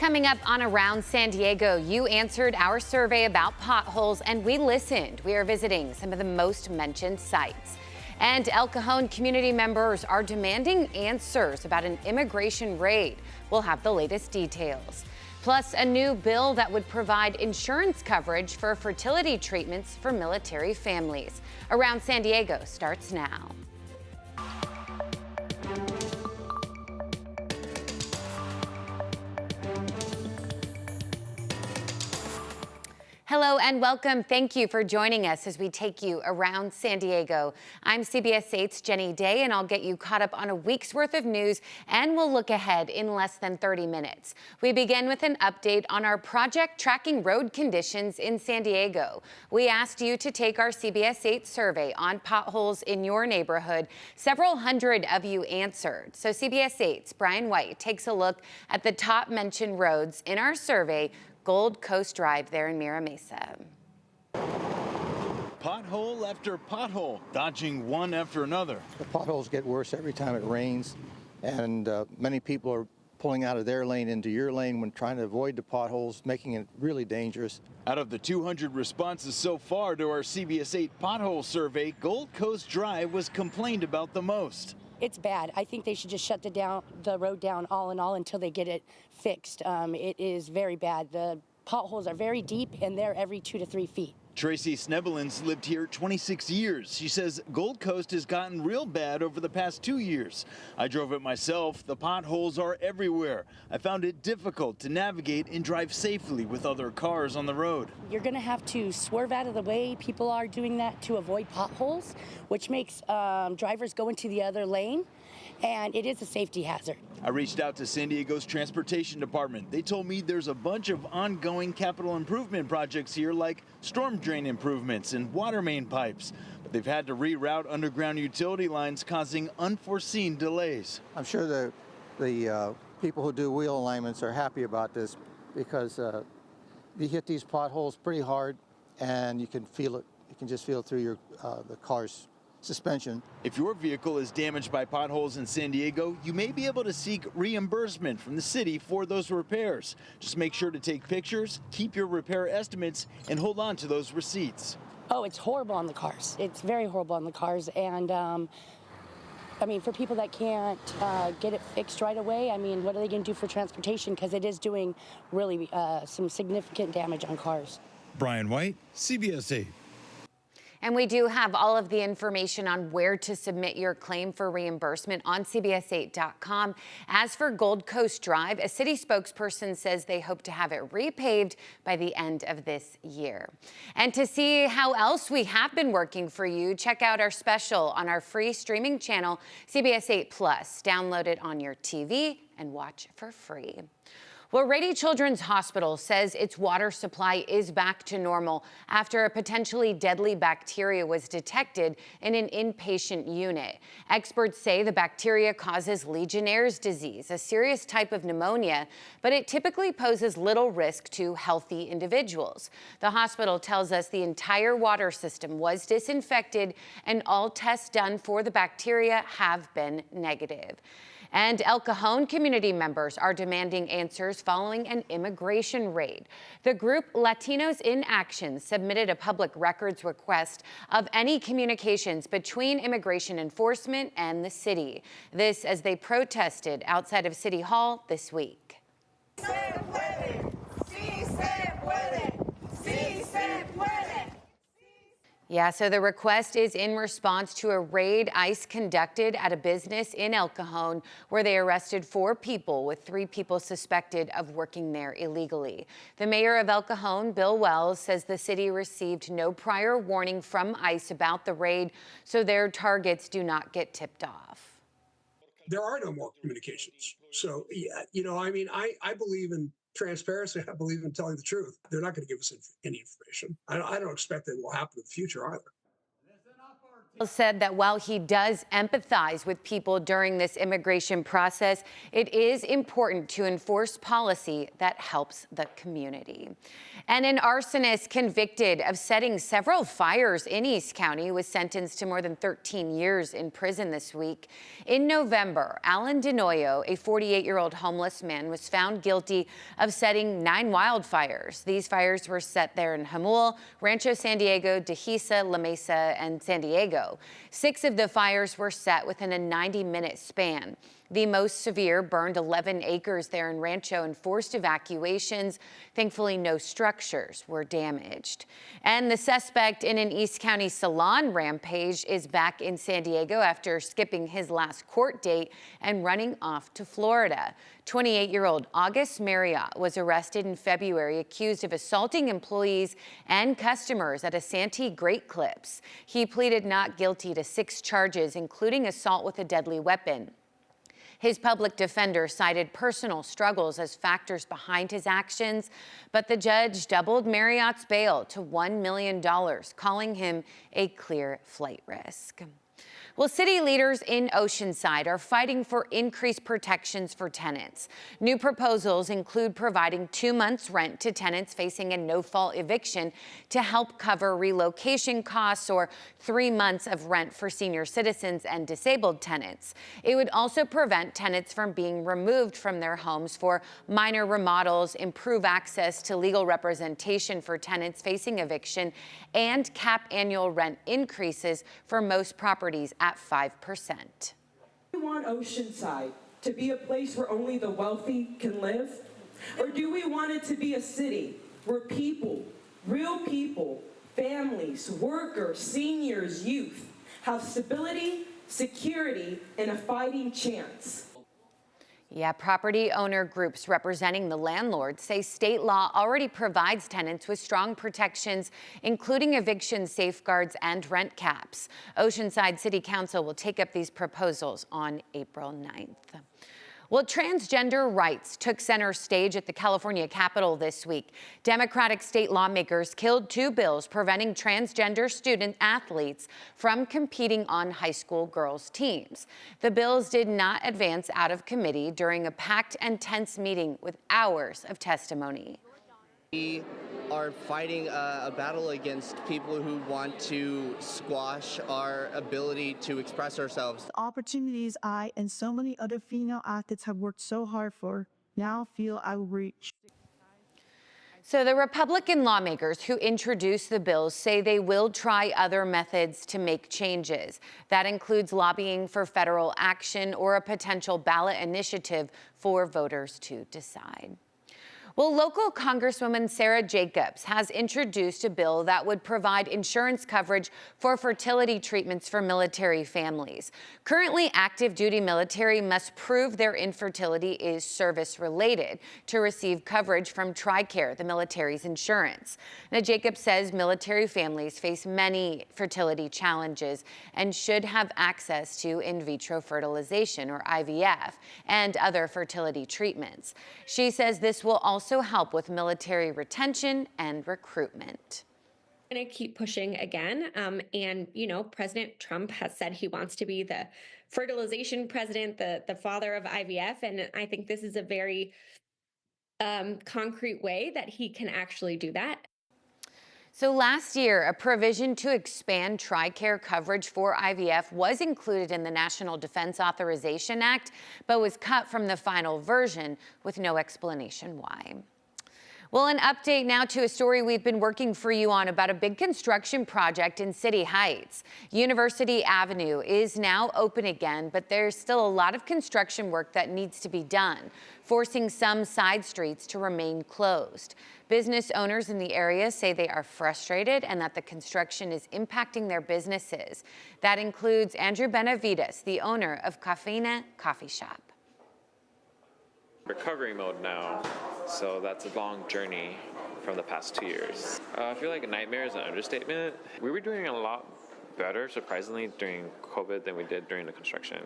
Coming up on Around San Diego, you answered our survey about potholes and we listened. We are visiting some of the most mentioned sites. And El Cajon community members are demanding answers about an immigration raid. We'll have the latest details. Plus, a new bill that would provide insurance coverage for fertility treatments for military families. Around San Diego starts now. Hello and welcome. Thank you for joining us as we take you around San Diego. I'm CBS 8's Jenny Day, and I'll get you caught up on a week's worth of news, and we'll look ahead in less than 30 minutes. We begin with an update on our project tracking road conditions in San Diego. We asked you to take our CBS 8 survey on potholes in your neighborhood. Several hundred of you answered. So CBS 8's Brian White takes a look at the top mentioned roads in our survey. Gold Coast Drive there in Mira Mesa. Pothole after pothole, dodging one after another. The potholes get worse every time it rains, and many people are pulling out of their lane into your lane when trying to avoid the potholes, making it really dangerous. Out of the 200 responses so far to our CBS 8 pothole survey, Gold Coast Drive was complained about the most. It's bad. I think they should just shut the road down all in all until they get it fixed. It is very bad. The potholes are very deep and they're every 2 to 3 feet. Tracy Snebelins lived here 26 years. She says Gold Coast has gotten real bad over the past 2 years. I drove it myself. The potholes are everywhere. I found it difficult to navigate and drive safely with other cars on the road. You're going to have to swerve out of the way. People are doing that to avoid potholes, which makes drivers go into the other lane, and it is a safety hazard. I reached out to San Diego's transportation department. They told me there's a bunch of ongoing capital improvement projects here, like storm drain improvements and water main pipes. But they've had to reroute underground utility lines, causing unforeseen delays. I'm sure the people who do wheel alignments are happy about this because you hit these potholes pretty hard and you can feel it. You can just feel it through the car's suspension. If your vehicle is damaged by potholes in San Diego, you may be able to seek reimbursement from the city for those repairs. Just make sure to take pictures, keep your repair estimates, and hold on to those receipts. Oh, it's horrible on the cars. It's very horrible on the cars. And I mean, for people that can't get it fixed right away, I mean, what are they going to do for transportation? Because it is doing really some significant damage on cars. Brian White, CBS 8. And we do have all of the information on where to submit your claim for reimbursement on CBS8.com. As for Gold Coast Drive, a city spokesperson says they hope to have it repaved by the end of this year. And to see how else we have been working for you, check out our special on our free streaming channel, CBS 8 Plus. Download it on your TV and watch for free. Well, Rady Children's Hospital says its water supply is back to normal after a potentially deadly bacteria was detected in an inpatient unit. Experts say the bacteria causes Legionnaire's disease, a serious type of pneumonia, but it typically poses little risk to healthy individuals. The hospital tells us the entire water system was disinfected and all tests done for the bacteria have been negative. And El Cajon community members are demanding answers following an immigration raid. The group Latinos in Action submitted a public records request of any communications between immigration enforcement and the city. This as they protested outside of City Hall this week. Yeah, so the request is in response to a raid ICE conducted at a business in El Cajon where they arrested 4 people, with 3 people suspected of working there illegally. The mayor of El Cajon, Bill Wells, says the city received no prior warning from ICE about the raid, so their targets do not get tipped off. There are no more communications. So, yeah, you know, I mean, I believe in transparency. I believe in telling the truth. They're not going to give us any information. I don't expect that will happen in the future either. Said that while he does empathize with people during this immigration process, it is important to enforce policy that helps the community. And an arsonist convicted of setting several fires in East County was sentenced to more than 13 years in prison this week. In November, Alan DeNoyo, a 48-year-old homeless man, was found guilty of setting 9 wildfires. These fires were set there in Jamul, Rancho San Diego, Dehesa, La Mesa, and San Diego. 6 of the fires were set within a 90-minute span. The most severe burned 11 acres there in Rancho and forced evacuations. Thankfully, no structures were damaged. And the suspect in an East County Salon rampage is back in San Diego after skipping his last court date and running off to Florida. 28-year-old August Marriott was arrested in February, accused of assaulting employees and customers at a Santee Great Clips. He pleaded not guilty to 6 charges, including assault with a deadly weapon. His public defender cited personal struggles as factors behind his actions, but the judge doubled Marriott's bail to $1 million, calling him a clear flight risk. Well, city leaders in Oceanside are fighting for increased protections for tenants. New proposals include providing 2 months' rent to tenants facing a no-fault eviction to help cover relocation costs, or 3 months of rent for senior citizens and disabled tenants. It would also prevent tenants from being removed from their homes for minor remodels, improve access to legal representation for tenants facing eviction, and cap annual rent increases for most properties at 5%. Do we want Oceanside to be a place where only the wealthy can live? Or do we want it to be a city where people, real people, families, workers, seniors, youth, have stability, security, and a fighting chance? Yeah, property owner groups representing the landlords say state law already provides tenants with strong protections, including eviction safeguards and rent caps. Oceanside City Council will take up these proposals on April 9th. Well, transgender rights took center stage at the California Capitol this week. Democratic state lawmakers killed 2 bills preventing transgender student athletes from competing on high school girls' teams. The bills did not advance out of committee during a packed and tense meeting with hours of testimony. We are fighting a battle against people who want to squash our ability to express ourselves. The opportunities I and so many other female athletes have worked so hard for now feel I will reach. So the Republican lawmakers who introduced the bills say they will try other methods to make changes. That includes lobbying for federal action or a potential ballot initiative for voters to decide. Well, local Congresswoman Sarah Jacobs has introduced a bill that would provide insurance coverage for fertility treatments for military families. Currently, active duty military must prove their infertility is service-related to receive coverage from TRICARE, the military's insurance. Now, Jacobs says military families face many fertility challenges and should have access to in vitro fertilization, or IVF, and other fertility treatments. She says this will also help with military retention and recruitment. Going to keep pushing again. And, you know, President Trump has said he wants to be the fertilization president, the father of IVF. And I think this is a very concrete way that he can actually do that. So last year, a provision to expand TRICARE coverage for IVF was included in the National Defense Authorization Act, but was cut from the final version with no explanation why. Well, an update now to a story we've been working for you on about a big construction project in City Heights. University Avenue is now open again, but there's still a lot of construction work that needs to be done, forcing some side streets to remain closed. Business owners in the area say they are frustrated and that the construction is impacting their businesses. That includes Andrew Benavides, the owner of Cafina Coffee Shop. Recovery mode now, so that's a long journey from the past 2 years. I feel like a nightmare is an understatement. We were doing a lot better, surprisingly, during COVID than we did during the construction.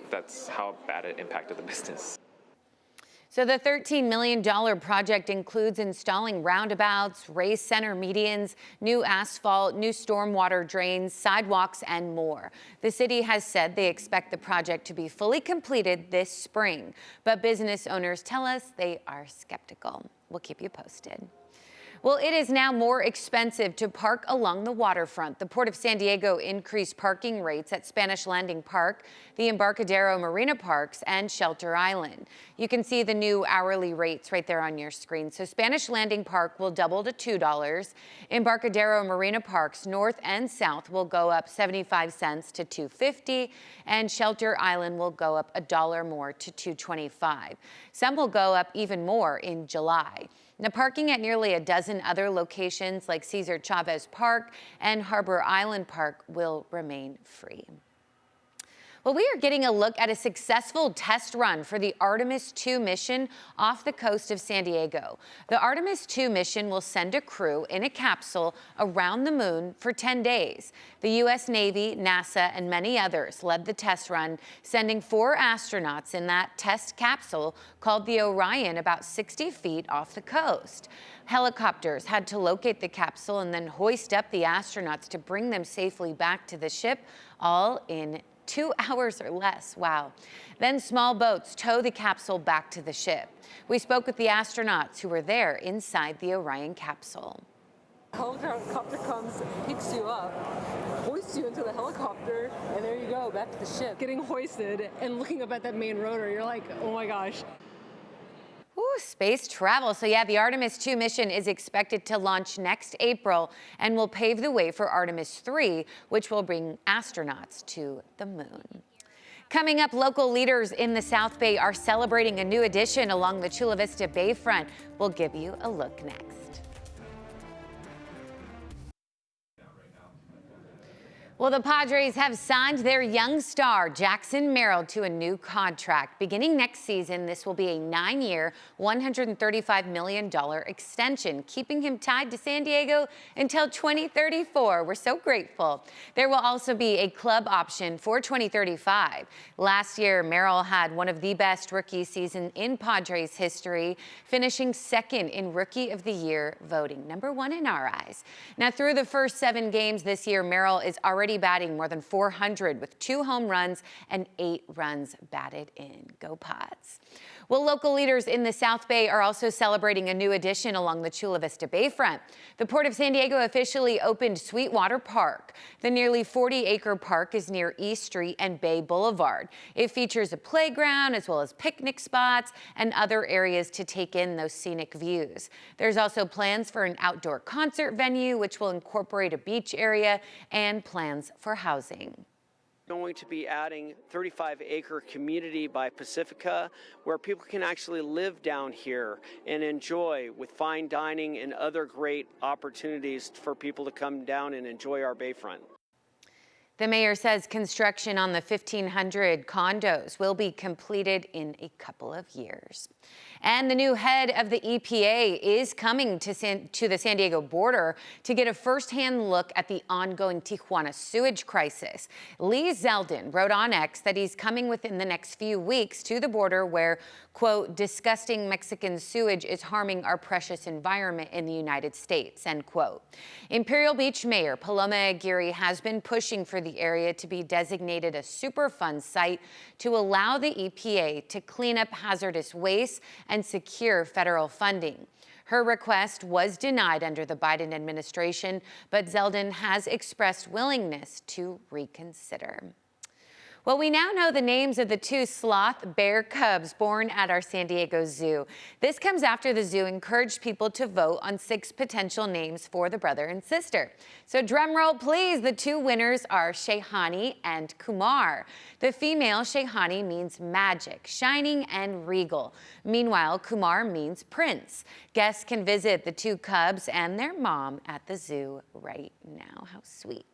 That's how bad it impacted the business. So the $13 million project includes installing roundabouts, raised center medians, new asphalt, new stormwater drains, sidewalks, and more. The city has said they expect the project to be fully completed this spring, but business owners tell us they are skeptical. We'll keep you posted. Well, it is now more expensive to park along the waterfront. The Port of San Diego increased parking rates at Spanish Landing Park, the Embarcadero Marina Parks, and Shelter Island. You can see the new hourly rates right there on your screen. So Spanish Landing Park will double to $2. Embarcadero Marina Parks, north and south, will go up 75 cents to $2.50, and Shelter Island will go up $1 more to $2.25. Some will go up even more in July. Now, parking at nearly a dozen other locations like Cesar Chavez Park and Harbor Island Park will remain free. Well, we are getting a look at a successful test run for the Artemis II mission off the coast of San Diego. The Artemis II mission will send a crew in a capsule around the moon for 10 days. The U.S. Navy, NASA, and many others led the test run, sending 4 astronauts in that test capsule called the Orion about 60 feet off the coast. Helicopters had to locate the capsule and then hoist up the astronauts to bring them safely back to the ship, all in 2 hours or less. Wow. Then small boats tow the capsule back to the ship. We spoke with the astronauts who were there inside the Orion capsule. Helicopter comes, picks you up, hoists you into the helicopter, and there you go, back to the ship. Getting hoisted and looking up at that main rotor, you're like, oh my gosh. Ooh, space travel. So yeah, the Artemis II mission is expected to launch next April and will pave the way for Artemis III, which will bring astronauts to the moon. Coming up, local leaders in the South Bay are celebrating a new addition along the Chula Vista Bayfront. We'll give you a look next. Well, the Padres have signed their young star, Jackson Merrill, to a new contract. Beginning next season, this will be a 9-year, $135 million extension, keeping him tied to San Diego until 2034. We're so grateful. There will also be a club option for 2035. Last year, Merrill had one of the best rookie seasons in Padres history, finishing second in Rookie of the Year voting, #1 in our eyes. Now, through the first 7 games this year, Merrill is already batting more than 400 with 2 home runs and 8 runs batted in. Go Pods. Well, local leaders in the South Bay are also celebrating a new addition along the Chula Vista Bayfront. The Port of San Diego officially opened Sweetwater Park. The nearly 40-acre park is near East Street and Bay Boulevard. It features a playground as well as picnic spots and other areas to take in those scenic views. There's also plans for an outdoor concert venue, which will incorporate a beach area, and plans for housing. Going to be adding 35-acre community by Pacifica where people can actually live down here and enjoy with fine dining and other great opportunities for people to come down and enjoy our bayfront. The mayor says construction on the 1,500 condos will be completed in a couple of years. And the new head of the EPA is coming to the San Diego border to get a firsthand look at the ongoing Tijuana sewage crisis. Lee Zeldin wrote on X that he's coming within the next few weeks to the border where, quote, disgusting Mexican sewage is harming our precious environment in the United States, end quote. Imperial Beach Mayor Paloma Aguirre has been pushing for the area to be designated a Superfund site to allow the EPA to clean up hazardous waste and secure federal funding. Her request was denied under the Biden administration, but Zeldin has expressed willingness to reconsider. Well, we now know the names of the 2 sloth bear cubs born at our San Diego Zoo. This comes after the zoo encouraged people to vote on 6 potential names for the brother and sister. So drum roll, please. The 2 winners are Shehani and Kumar. The female Shehani means magic, shining, and regal. Meanwhile, Kumar means prince. Guests can visit the 2 cubs and their mom at the zoo right now. How sweet.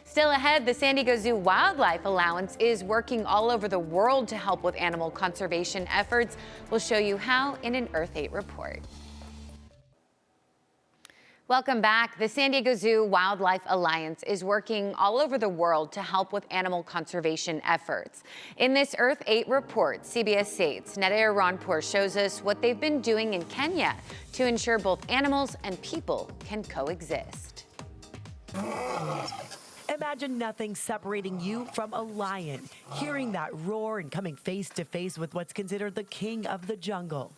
Still ahead, the San Diego Zoo Wildlife Allowance is working all over the world to help with animal conservation efforts. We'll show you how in an Earth 8 report. Welcome back. The San Diego Zoo Wildlife Alliance is working all over the world to help with animal conservation efforts. In this Earth 8 report, CBS 8's Neda Iranpour shows us what they've been doing in Kenya to ensure both animals and people can coexist. Imagine nothing separating you from a lion, hearing that roar and coming face to face with what's considered the king of the jungle.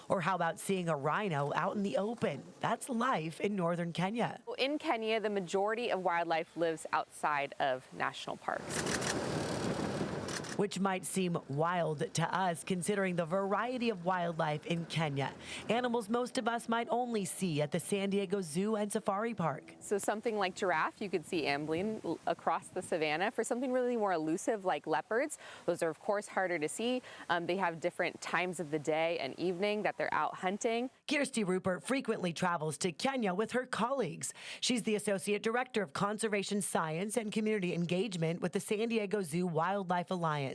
Or how about seeing a rhino out in the open? That's life in northern Kenya. In Kenya, the majority of wildlife lives outside of national parks. Which might seem wild to us considering the variety of wildlife in Kenya. Animals most of us might only see at the San Diego Zoo and Safari Park. So something like giraffe, you could see ambling across the savanna. For something really more elusive like leopards, those are of course harder to see. They have different times of the day and evening that they're out hunting. Kirsty Rupert frequently travels to Kenya with her colleagues. She's the Associate Director of Conservation Science and Community Engagement with the San Diego Zoo Wildlife Alliance.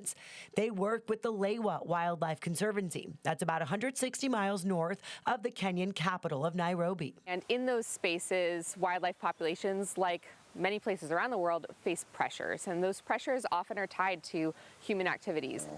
They work with the Lewa Wildlife Conservancy. That's about 160 miles north of the Kenyan capital of Nairobi. And in those spaces, wildlife populations, like many places around the world, face pressures. And those pressures often are tied to human activities.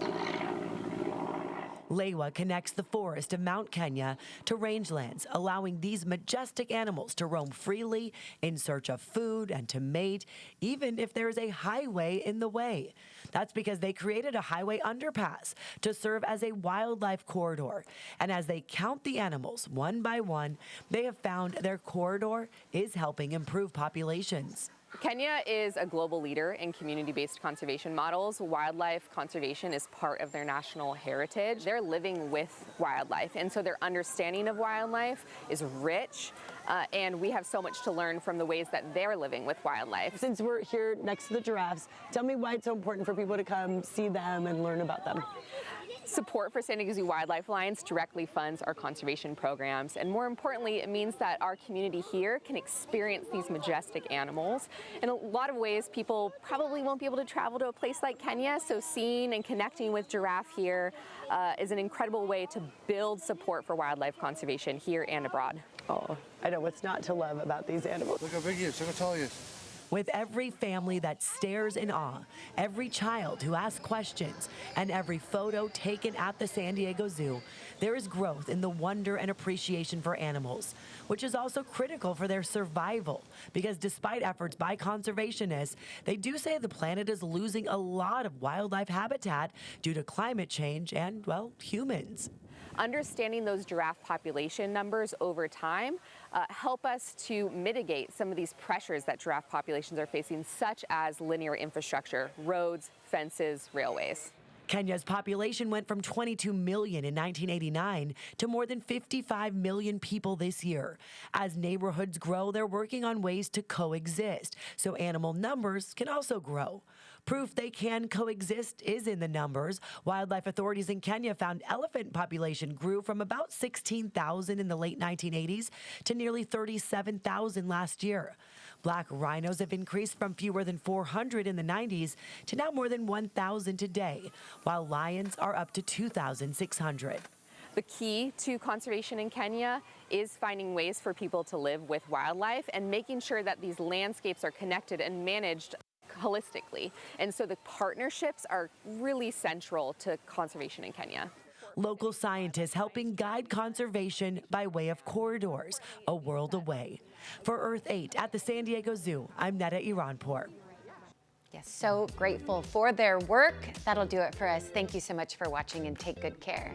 Lewa connects the forest of Mount Kenya to rangelands, allowing these majestic animals to roam freely in search of food and to mate, even if there is a highway in the way. That's because they created a highway underpass to serve as a wildlife corridor. And as they count the animals one by one, they have found their corridor is helping improve populations. Kenya is a global leader in community-based conservation models. Wildlife conservation is part of their national heritage. They're living with wildlife, and so their understanding of wildlife is rich, and we have so much to learn from the ways that they're living with wildlife. Since we're here next to the giraffes, tell me why it's so important for people to come see them and learn about them. Support for San Diego Zoo Wildlife Alliance directly funds our conservation programs, and more importantly, it means that our community here can experience these majestic animals. In a lot of ways, people probably won't be able to travel to a place like Kenya, so seeing and connecting with giraffe here is an incredible way to build support for wildlife conservation here and abroad. Oh, I know what's not to love about these animals. Look how big he is, look how tall he is. With every family that stares in awe, every child who asks questions, and every photo taken at the San Diego Zoo, there is growth in the wonder and appreciation for animals, which is also critical for their survival, because despite efforts by conservationists, they do say the planet is losing a lot of wildlife habitat due to climate change and, well, humans. Understanding those giraffe population numbers over time help us to mitigate some of these pressures that giraffe populations are facing, such as linear infrastructure, roads, fences, railways. Kenya's population went from 22 million in 1989 to more than 55 million people this year. As neighborhoods grow, they're working on ways to coexist, so animal numbers can also grow. Proof they can coexist is in the numbers. Wildlife authorities in Kenya found elephant population grew from about 16,000 in the late 1980s to nearly 37,000 last year. Black rhinos have increased from fewer than 400 in the 90s to now more than 1,000 today, while lions are up to 2,600. The key to conservation in Kenya is finding ways for people to live with wildlife and making sure that these landscapes are connected and managed holistically. And so the partnerships are really central to conservation in Kenya. Local scientists helping guide conservation by way of corridors, a world away. For Earth 8 at the San Diego Zoo, I'm Neda Iranpour. Yes, so grateful for their work. That'll do it for us. Thank you so much for watching and take good care.